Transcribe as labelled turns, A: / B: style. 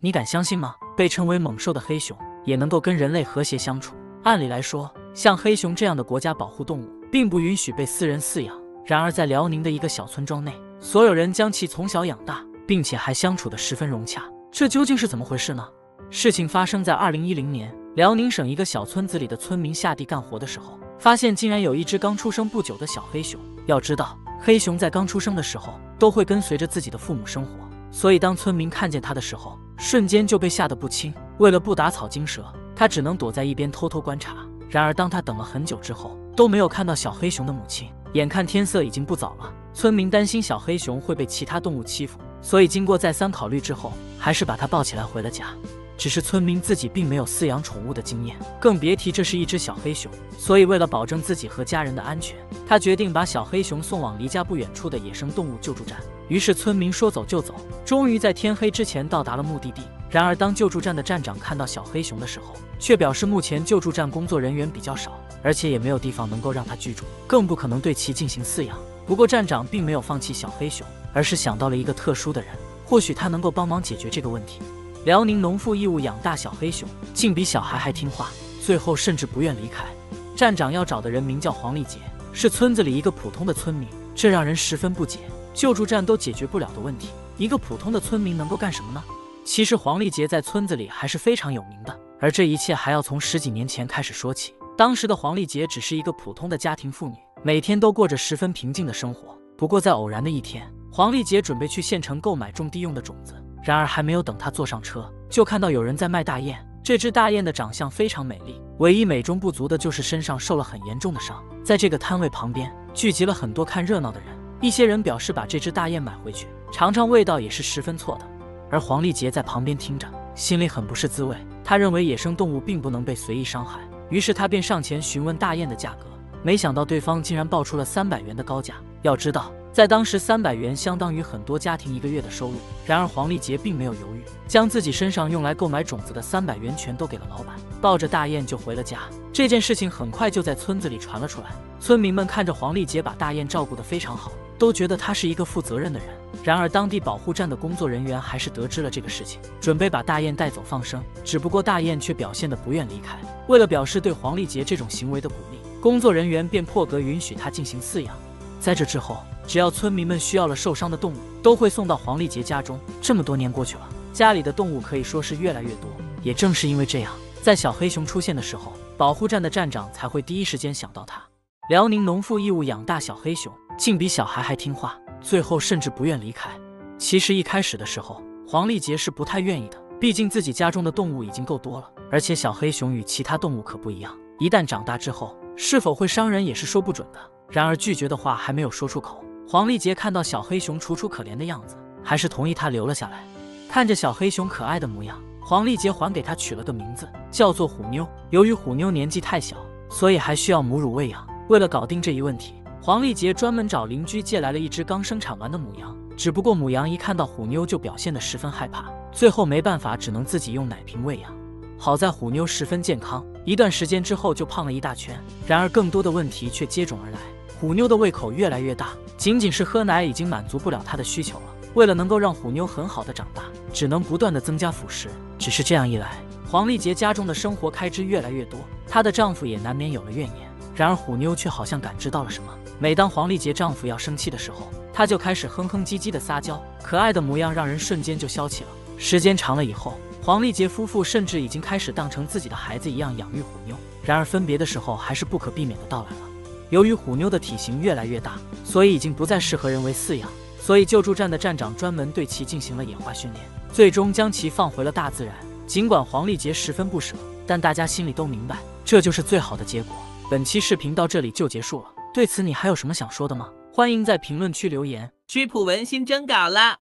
A: 你敢相信吗？被称为猛兽的黑熊也能够跟人类和谐相处。按理来说，像黑熊这样的国家保护动物并不允许被私人饲养。然而在辽宁的一个小村庄内，所有人将其从小养大，并且还相处得十分融洽。这究竟是怎么回事呢？事情发生在2010年，辽宁省一个小村子里的村民下地干活的时候，发现竟然有一只刚出生不久的小黑熊。要知道，黑熊在刚出生的时候都会跟随着自己的父母生活，所以当村民看见它的时候，瞬间就被吓得不轻。为了不打草惊蛇，他只能躲在一边偷偷观察。然而当他等了很久之后，都没有看到小黑熊的母亲。眼看天色已经不早了，村民担心小黑熊会被其他动物欺负，所以经过再三考虑之后，还是把它抱起来回了家。只是村民自己并没有饲养宠物的经验，更别提这是一只小黑熊，所以为了保证自己和家人的安全，他决定把小黑熊送往离家不远处的野生动物救助站。于是村民说走就走，终于在天黑之前到达了目的地。然而当救助站的站长看到小黑熊的时候，却表示目前救助站工作人员比较少，而且也没有地方能够让它居住，更不可能对其进行饲养。不过站长并没有放弃小黑熊，而是想到了一个特殊的人，或许他能够帮忙解决这个问题。辽宁农妇义务养大小黑熊，竟比小孩还听话，最后甚至不愿离开。站长要找的人名叫黄丽杰，是村子里一个普通的村民，这让人十分不解。救助站都解决不了的问题，一个普通的村民能够干什么呢？其实黄丽杰在村子里还是非常有名的，而这一切还要从10几年前开始说起。当时的黄丽杰只是一个普通的家庭妇女，每天都过着十分平静的生活。不过在偶然的一天，黄丽杰准备去县城购买种地用的种子，然而还没有等她坐上车，就看到有人在卖大雁。这只大雁的长相非常美丽，唯一美中不足的就是身上受了很严重的伤。在这个摊位旁边聚集了很多看热闹的人，一些人表示把这只大雁买回去尝尝，味道也是十分错的。而黄丽杰在旁边听着，心里很不是滋味。他认为野生动物并不能被随意伤害，于是他便上前询问大雁的价格。没想到对方竟然报出了300元的高价。要知道，在当时300元相当于很多家庭1个月的收入。然而黄丽杰并没有犹豫，将自己身上用来购买种子的300元全都给了老板，抱着大雁就回了家。这件事情很快就在村子里传了出来，村民们看着黄丽杰把大雁照顾得非常好，都觉得他是一个负责任的人。然而当地保护站的工作人员还是得知了这个事情，准备把大雁带走放生，只不过大雁却表现得不愿离开。为了表示对黄丽杰这种行为的鼓励，工作人员便破格允许他进行饲养。在这之后，只要村民们需要了受伤的动物，都会送到黄丽杰家中。这么多年过去了，家里的动物可以说是越来越多。也正是因为这样，在小黑熊出现的时候，保护站的站长才会第一时间想到它。辽宁农妇义务养大小黑熊，竟比小孩还听话，最后甚至不愿离开。其实一开始的时候，黄丽杰是不太愿意的，毕竟自己家中的动物已经够多了，而且小黑熊与其他动物可不一样，一旦长大之后，是否会伤人也是说不准的。然而拒绝的话还没有说出口，黄丽杰看到小黑熊楚楚可怜的样子，还是同意他留了下来。看着小黑熊可爱的模样，黄丽杰还给他取了个名字，叫做虎妞。由于虎妞年纪太小，所以还需要母乳喂养。为了搞定这一问题，黄丽杰专门找邻居借来了一只刚生产完的母羊。只不过母羊一看到虎妞就表现得十分害怕，最后没办法，只能自己用奶瓶喂养。好在虎妞十分健康，一段时间之后就胖了一大圈。然而更多的问题却接踵而来，虎妞的胃口越来越大，仅仅是喝奶已经满足不了她的需求了。为了能够让虎妞很好的长大，只能不断的增加辅食。只是这样一来，黄丽杰家中的生活开支越来越多，她的丈夫也难免有了怨言。然而虎妞却好像感知到了什么，每当黄丽杰丈夫要生气的时候，她就开始哼哼唧唧的撒娇，可爱的模样让人瞬间就消气了。时间长了以后，黄丽杰夫妇甚至已经开始当成自己的孩子一样养育虎妞。然而分别的时候还是不可避免的到来了。由于虎妞的体型越来越大，所以已经不再适合人为饲养，所以救助站的站长专门对其进行了野化训练，最终将其放回了大自然。尽管黄丽杰十分不舍，但大家心里都明白，这就是最好的结果。本期视频到这里就结束了，对此你还有什么想说的吗？欢迎在评论区留言。
B: 曲普文新征稿了。